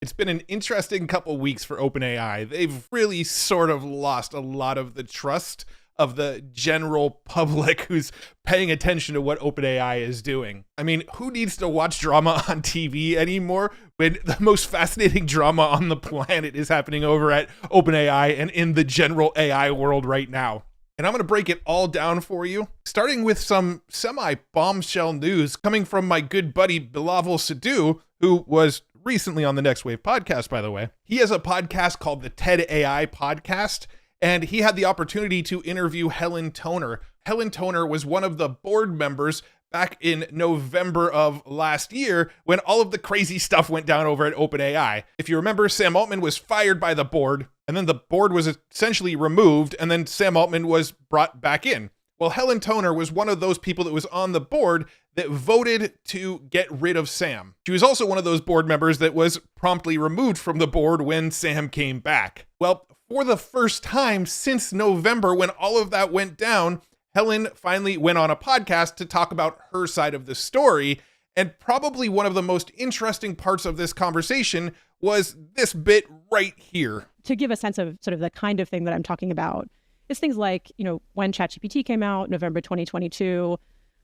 It's been an interesting couple weeks for OpenAI. They've really sort of lost a lot of the trust of the general public who's paying attention to what OpenAI is doing. I mean, who needs to watch drama on TV anymore when the most fascinating drama on the planet is happening over at OpenAI and in the general AI world right now? And I'm going to break it all down for you, starting with some semi-bombshell news coming from my good buddy Bilaval Sidhu, who was recently on the Next Wave podcast, by the way. He has a podcast called the TED AI Podcast, and he had the opportunity to interview Helen Toner. Helen Toner was one of the board members back in November of last year when all of the crazy stuff went down over at OpenAI. If you remember, Sam Altman was fired by the board, and then the board was essentially removed, and then Sam Altman was brought back in. Well, Helen Toner was one of those people that was on the board that voted to get rid of Sam. She was also one of those board members that was promptly removed from the board when Sam came back. Well, for the first time since November, when all of that went down, Helen finally went on a podcast to talk about her side of the story. And probably one of the most interesting parts of this conversation was this bit right here. To give a sense of sort of the kind of thing that I'm talking about, is things like, when ChatGPT came out, November 2022,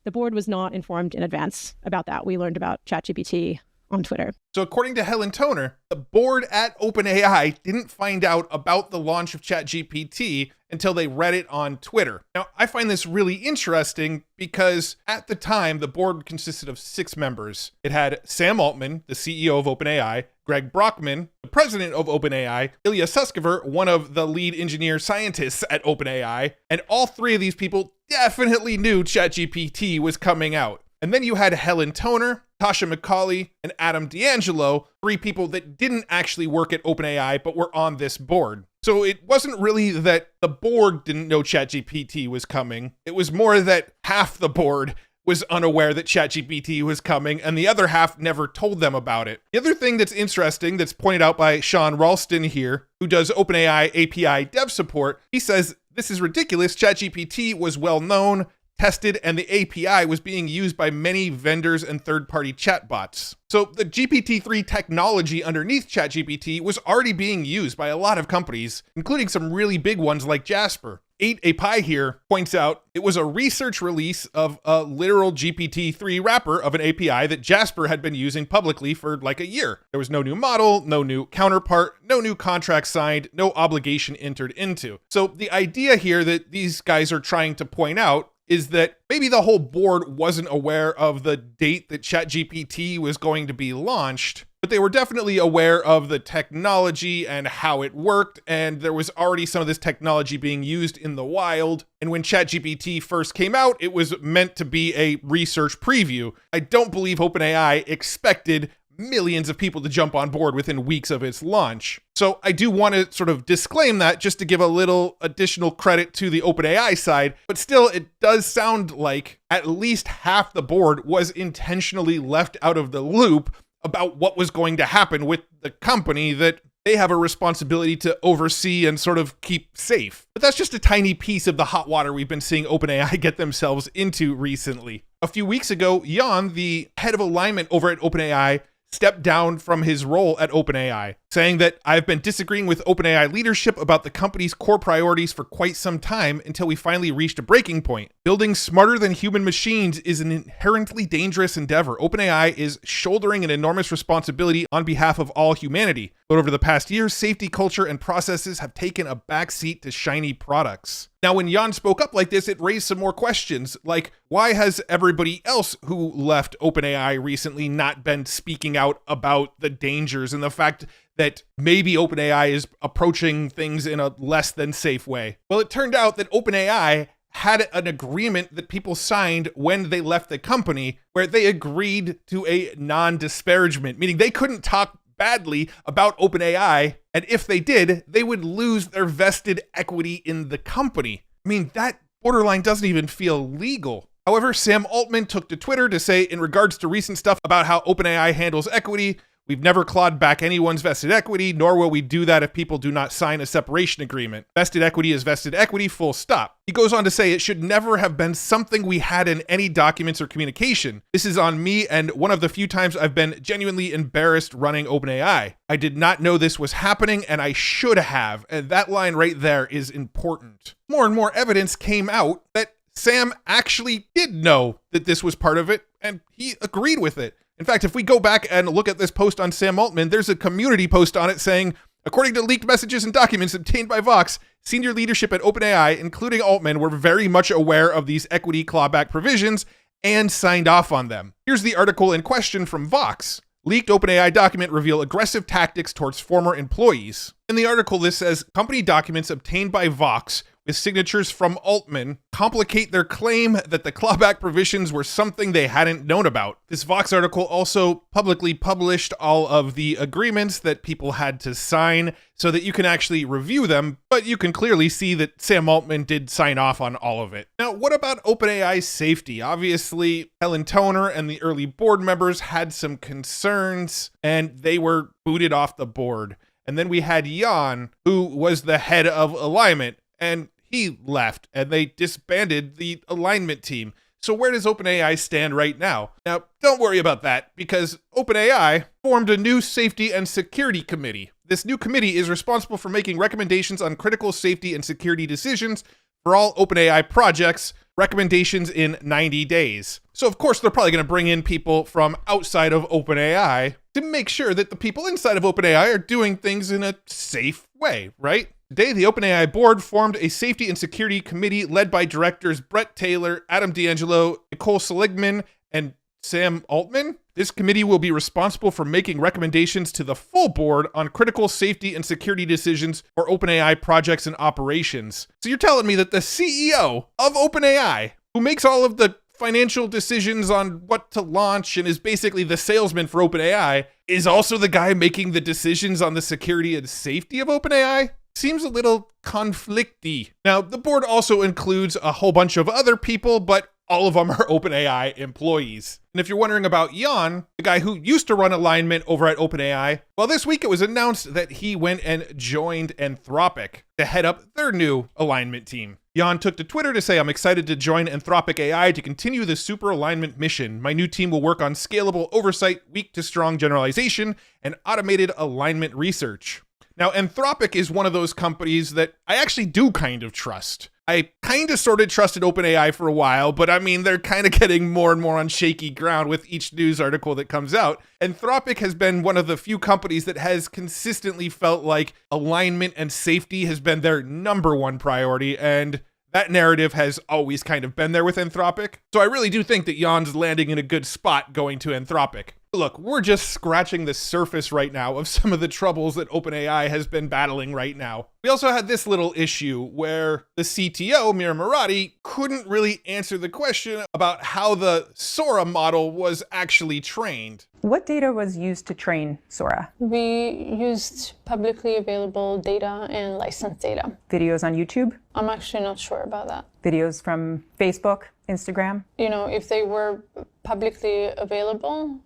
the board was not informed in advance about that. We learned about ChatGPT on Twitter. So according to Helen Toner, the board at OpenAI didn't find out about the launch of ChatGPT until they read it on Twitter. Now, I find this really interesting because at the time, the board consisted of 6 members. It had Sam Altman, the CEO of OpenAI, Greg Brockman, the president of OpenAI, Ilya Sutskever, one of the lead engineer scientists at OpenAI, and all 3 of these people definitely knew ChatGPT was coming out. And then you had Helen Toner, Tasha McCauley, and Adam D'Angelo, 3 people that didn't actually work at OpenAI but were on this board. So it wasn't really that the board didn't know ChatGPT was coming. It was more that half the board was unaware that ChatGPT was coming, and the other half never told them about it. The other thing that's interesting that's pointed out by Sean Ralston here, who does OpenAI API dev support, he says, this is ridiculous. ChatGPT was well known, tested, and the API was being used by many vendors and third-party chatbots. So the GPT-3 technology underneath ChatGPT was already being used by a lot of companies, including some really big ones like Jasper. 8API here points out it was a research release of a literal GPT-3 wrapper of an API that Jasper had been using publicly for like a year. There was no new model, no new counterpart, no new contract signed, no obligation entered into. So the idea here that these guys are trying to point out is that maybe the whole board wasn't aware of the date that ChatGPT was going to be launched, but they were definitely aware of the technology and how it worked, and there was already some of this technology being used in the wild. And when ChatGPT first came out, it was meant to be a research preview. I don't believe OpenAI expected millions of people to jump on board within weeks of its launch. So I do want to sort of disclaim that just to give a little additional credit to the OpenAI side, but still it does sound like at least half the board was intentionally left out of the loop about what was going to happen with the company that they have a responsibility to oversee and sort of keep safe. But that's just a tiny piece of the hot water we've been seeing OpenAI get themselves into recently. A few weeks ago, Jan, the head of alignment over at OpenAI, stepped down from his role at OpenAI, saying that I've been disagreeing with OpenAI leadership about the company's core priorities for quite some time until we finally reached a breaking point. Building smarter than human machines is an inherently dangerous endeavor. OpenAI is shouldering an enormous responsibility on behalf of all humanity. But over the past years, safety culture and processes have taken a backseat to shiny products. Now, when Jan spoke up like this, it raised some more questions, like why has everybody else who left OpenAI recently not been speaking out about the dangers and the fact that maybe OpenAI is approaching things in a less than safe way? Well, it turned out that OpenAI had an agreement that people signed when they left the company where they agreed to a non-disparagement, meaning they couldn't talk badly about OpenAI, and if they did, they would lose their vested equity in the company. I mean, that borderline doesn't even feel legal. However, Sam Altman took to Twitter to say, in regards to recent stuff about how OpenAI handles equity, We've never clawed back anyone's vested equity, nor will we do that if people do not sign a separation agreement. Vested equity is vested equity, full stop. He goes on to say it should never have been something we had in any documents or communication. This is on me and one of the few times I've been genuinely embarrassed running OpenAI. I did not know this was happening and I should have. And that line right there is important. More and more evidence came out that Sam actually did know that this was part of it and he agreed with it. In fact, if we go back and look at this post on Sam Altman, there's a community post on it saying, according to leaked messages and documents obtained by Vox, senior leadership at OpenAI, including Altman, were very much aware of these equity clawback provisions and signed off on them. Here's the article in question from Vox. Leaked OpenAI document reveal aggressive tactics towards former employees. In the article, this says, company documents obtained by Vox with signatures from Altman complicate their claim that the clawback provisions were something they hadn't known about. This Vox article also publicly published all of the agreements that people had to sign so that you can actually review them, but you can clearly see that Sam Altman did sign off on all of it. Now, what about OpenAI's safety? Obviously, Helen Toner and the early board members had some concerns, and they were booted off the board. And then we had Jan, who was the head of alignment, and he left, and they disbanded the alignment team. So where does OpenAI stand right now? Now, don't worry about that, because OpenAI formed a new safety and security committee. This new committee is responsible for making recommendations on critical safety and security decisions for all OpenAI projects, recommendations in 90 days. So of course, they're probably going to bring in people from outside of OpenAI to make sure that the people inside of OpenAI are doing things in a safe way, right? Today, the OpenAI board formed a safety and security committee led by directors Brett Taylor, Adam D'Angelo, Nicole Seligman, and Sam Altman. This committee will be responsible for making recommendations to the full board on critical safety and security decisions for OpenAI projects and operations. So you're telling me that the CEO of OpenAI, who makes all of the financial decisions on what to launch and is basically the salesman for OpenAI, is also the guy making the decisions on the security and safety of OpenAI? Seems a little conflicty. Now, the board also includes a whole bunch of other people, but all of them are OpenAI employees. And if you're wondering about Jan, the guy who used to run alignment over at OpenAI, well, this week it was announced that he went and joined Anthropic to head up their new alignment team. Jan took to Twitter to say, I'm excited to join Anthropic AI to continue the super alignment mission. My new team will work on scalable oversight, weak to strong generalization, and automated alignment research. Now, Anthropic is one of those companies that I actually do kind of trust. I kind of sort of trusted OpenAI for a while, but I mean, they're kind of getting more and more on shaky ground with each news article that comes out. Anthropic has been one of the few companies that has consistently felt like alignment and safety has been their number one priority, and that narrative has always kind of been there with Anthropic. So I really do think that Jan's landing in a good spot going to Anthropic. Look, we're just scratching the surface right now of some of the troubles that OpenAI has been battling right now. We also had this little issue where the CTO, Mira Murati, couldn't really answer the question about how the Sora model was actually trained. What data was used to train Sora? We used publicly available data and licensed data. Videos on YouTube? I'm actually not sure about that. Videos from Facebook, Instagram? You know, if they were publicly available,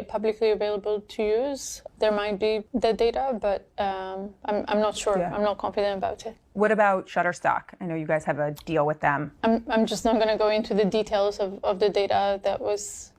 publicly available to use, there might be the data, but I'm not sure. Yeah. I'm not confident about it. What about Shutterstock? I know you guys have a deal with them. I'm just not going to go into the details of the data that was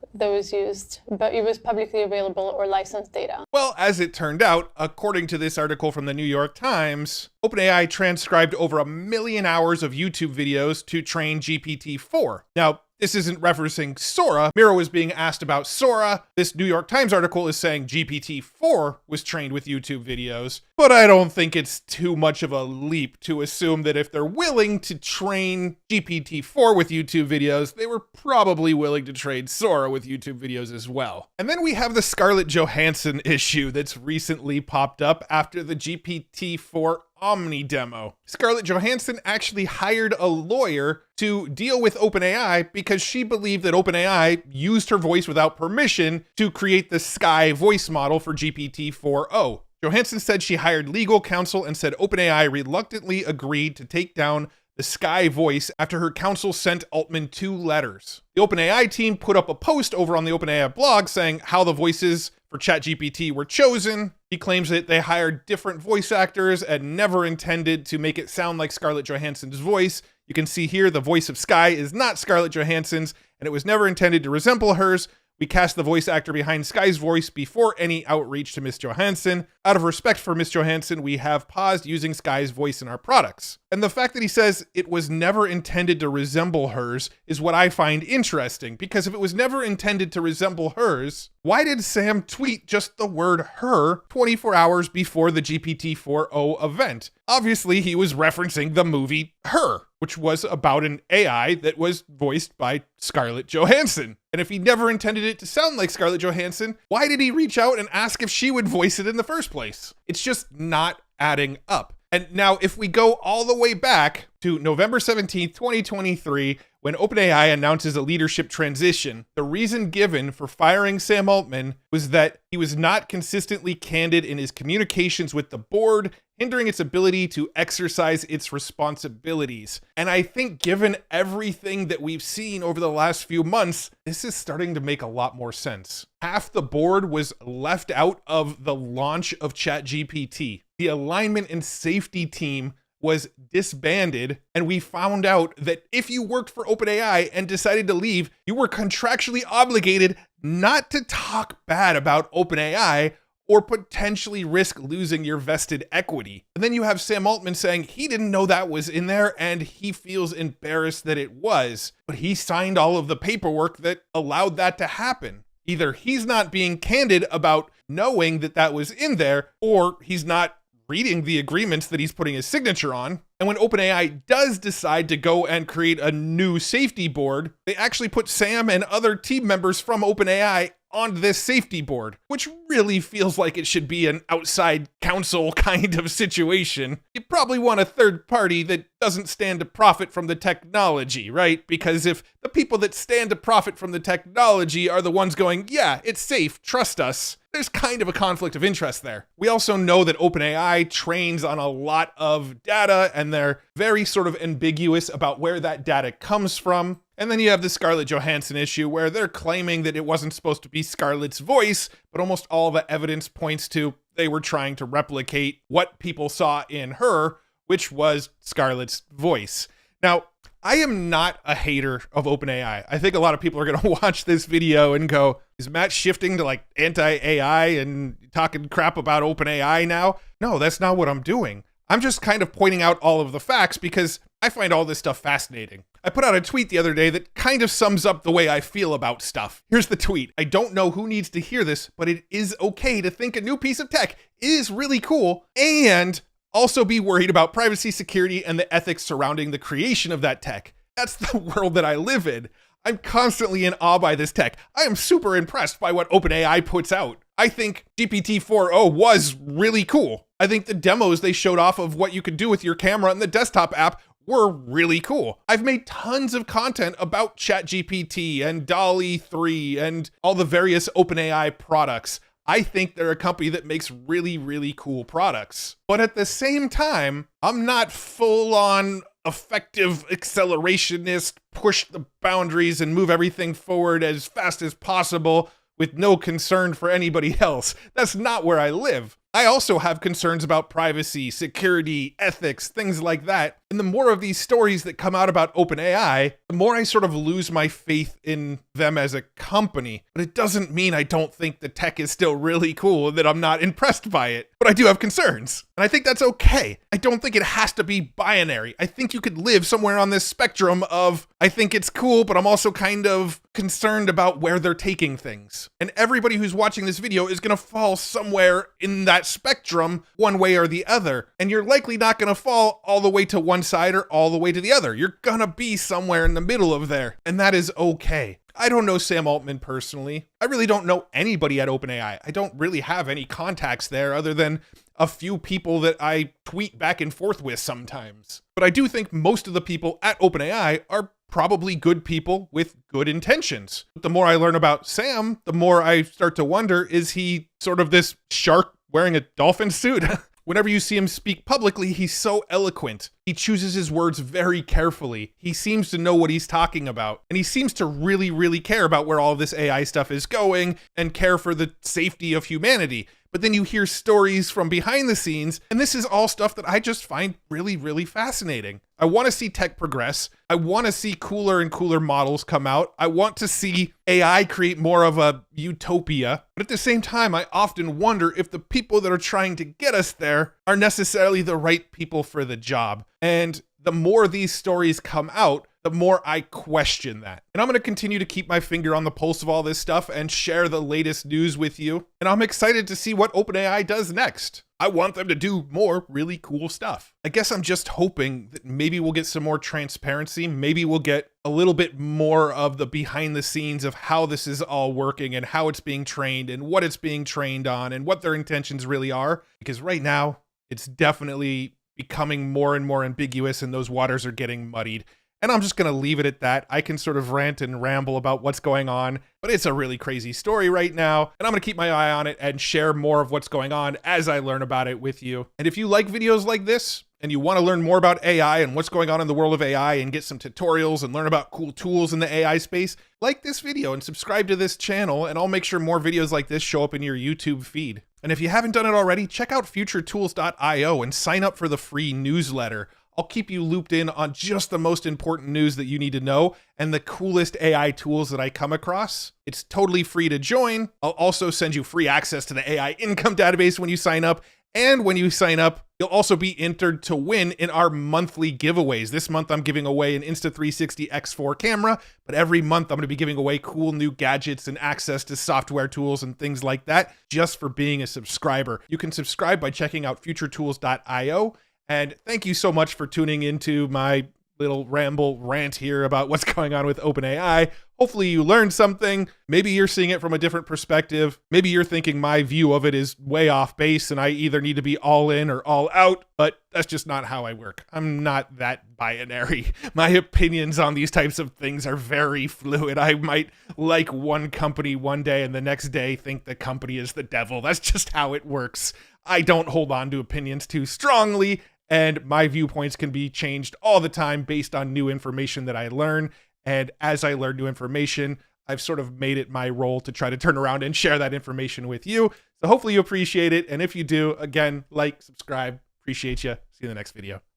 used, but it was publicly available or licensed data. Well, as it turned out, according to this article from the New York Times, OpenAI transcribed over 1 million hours of YouTube videos to train GPT-4. Now, this isn't referencing Sora. Mira was being asked about Sora. This New York Times article is saying GPT-4 was trained with YouTube videos, but I don't think it's too much of a leap to assume that if they're willing to train GPT-4 with YouTube videos, they were probably willing to train Sora with YouTube videos as well. And then we have the Scarlett Johansson issue that's recently popped up after the GPT-4 Omni demo. Scarlett Johansson actually hired a lawyer to deal with OpenAI because she believed that OpenAI used her voice without permission to create the Sky voice model for GPT-4o. Johansson said she hired legal counsel and said OpenAI reluctantly agreed to take down the Sky voice after her counsel sent Altman 2 letters. The OpenAI team put up a post over on the OpenAI blog saying how the voices for ChatGPT were chosen. He claims that they hired different voice actors and never intended to make it sound like Scarlett Johansson's voice. You can see here the voice of Sky is not Scarlett Johansson's, and it was never intended to resemble hers. We cast the voice actor behind Sky's voice before any outreach to Miss Johansson. Out of respect for Miss Johansson, we have paused using Sky's voice in our products. And the fact that he says it was never intended to resemble hers is what I find interesting, because if it was never intended to resemble hers, why did Sam tweet just the word her 24 hours before the GPT-4o event? Obviously, he was referencing the movie Her, which was about an AI that was voiced by Scarlett Johansson. And if he never intended it to sound like Scarlett Johansson, why did he reach out and ask if she would voice it in the first place? It's just not adding up. And now, if we go all the way back to November 17th, 2023, when OpenAI announces a leadership transition, the reason given for firing Sam Altman was that he was not consistently candid in his communications with the board, hindering its ability to exercise its responsibilities. And I think given everything that we've seen over the last few months, this is starting to make a lot more sense. Half the board was left out of the launch of ChatGPT. The alignment and safety team was disbanded, and we found out that if you worked for OpenAI and decided to leave, you were contractually obligated not to talk bad about OpenAI or potentially risk losing your vested equity. And then you have Sam Altman saying he didn't know that was in there and he feels embarrassed that it was, but he signed all of the paperwork that allowed that to happen. Either he's not being candid about knowing that that was in there, or he's not reading the agreements that he's putting his signature on. And when OpenAI does decide to go and create a new safety board, they actually put Sam and other team members from OpenAI on this safety board, which really feels like it should be an outside counsel kind of situation. You probably want a third party that doesn't stand to profit from the technology, right? Because if the people that stand to profit from the technology are the ones going, yeah, it's safe, trust us, there's kind of a conflict of interest there. We also know that OpenAI trains on a lot of data, and they're very sort of ambiguous about where that data comes from. And then you have the Scarlett Johansson issue where they're claiming that it wasn't supposed to be Scarlett's voice, but almost all the evidence points to they were trying to replicate what people saw in her, which was Scarlett's voice. Now, I am not a hater of OpenAI. I think a lot of people are going to watch this video and go, is Matt shifting to like anti-AI and talking crap about OpenAI now? No, that's not what I'm doing. I'm just kind of pointing out all of the facts because I find all this stuff fascinating. I put out a tweet the other day that kind of sums up the way I feel about stuff. Here's the tweet. I don't know who needs to hear this, but it is okay to think a new piece of tech is really cool and also be worried about privacy, security, and the ethics surrounding the creation of that tech. That's the world that I live in. I'm constantly in awe by this tech. I am super impressed by what OpenAI puts out. I think GPT-4o was really cool. I think the demos they showed off of what you could do with your camera and the desktop app were really cool. I've made tons of content about ChatGPT and DALL-E 3 and all the various OpenAI products. I think they're a company that makes really, really cool products. But at the same time, I'm not full on effective accelerationist, push the boundaries and move everything forward as fast as possible with no concern for anybody else. That's not where I live. I also have concerns about privacy, security, ethics, things like that. And the more of these stories that come out about OpenAI, the more I sort of lose my faith in them as a company. But it doesn't mean I don't think the tech is still really cool and that I'm not impressed by it. But I do have concerns. And I think that's okay. I don't think it has to be binary. I think you could live somewhere on this spectrum of, I think it's cool, but I'm also kind of concerned about where they're taking things. And everybody who's watching this video is going to fall somewhere in that spectrum one way or the other. And you're likely not going to fall all the way to one side or all the way to the other. You're going to be somewhere in the middle of there. And that is okay. I don't know Sam Altman personally. I really don't know anybody at OpenAI. I don't really have any contacts there other than a few people that I tweet back and forth with sometimes. But I do think most of the people at OpenAI are probably good people with good intentions. But the more I learn about Sam, the more I start to wonder, is he sort of this shark wearing a dolphin suit? Whenever you see him speak publicly, he's so eloquent. He chooses his words very carefully. He seems to know what he's talking about. And he seems to really, really care about where all this AI stuff is going and care for the safety of humanity. But then you hear stories from behind the scenes, and this is all stuff that I just find really, really fascinating. I want to see tech progress. I want to see cooler and cooler models come out. I want to see AI create more of a utopia. But at the same time, I often wonder if the people that are trying to get us there are necessarily the right people for the job. And the more these stories come out, the more I question that. And I'm going to continue to keep my finger on the pulse of all this stuff and share the latest news with you. And I'm excited to see what OpenAI does next. I want them to do more really cool stuff. I guess I'm just hoping that maybe we'll get some more transparency. Maybe we'll get a little bit more of the behind the scenes of how this is all working and how it's being trained and what it's being trained on and what their intentions really are. Because right now, it's definitely becoming more and more ambiguous and those waters are getting muddied. And I'm just going to leave it at that. I can sort of rant and ramble about what's going on, but it's a really crazy story right now. And I'm going to keep my eye on it and share more of what's going on as I learn about it with you. And if you like videos like this and you want to learn more about AI and what's going on in the world of AI and get some tutorials and learn about cool tools in the AI space, like this video and subscribe to this channel, and I'll make sure more videos like this show up in your YouTube feed. And if you haven't done it already, check out futuretools.io and sign up for the free newsletter. I'll keep you looped in on just the most important news that you need to know and the coolest AI tools that I come across. It's totally free to join. I'll also send you free access to the AI income database when you sign up. And when you sign up, you'll also be entered to win in our monthly giveaways. This month, I'm giving away an Insta360 X4 camera, but every month I'm going to be giving away cool new gadgets and access to software tools and things like that just for being a subscriber. You can subscribe by checking out futuretools.io. And thank you so much for tuning into my little ramble rant here about what's going on with OpenAI. Hopefully you learned something. Maybe you're seeing it from a different perspective. Maybe you're thinking my view of it is way off base and I either need to be all in or all out, but that's just not how I work. I'm not that binary. My opinions on these types of things are very fluid. I might like one company one day and the next day think the company is the devil. That's just how it works. I don't hold on to opinions too strongly, and my viewpoints can be changed all the time based on new information that I learn. And as I learn new information, I've sort of made it my role to try to turn around and share that information with you. So hopefully you appreciate it. And if you do, again, like, subscribe. Appreciate you. See you in the next video.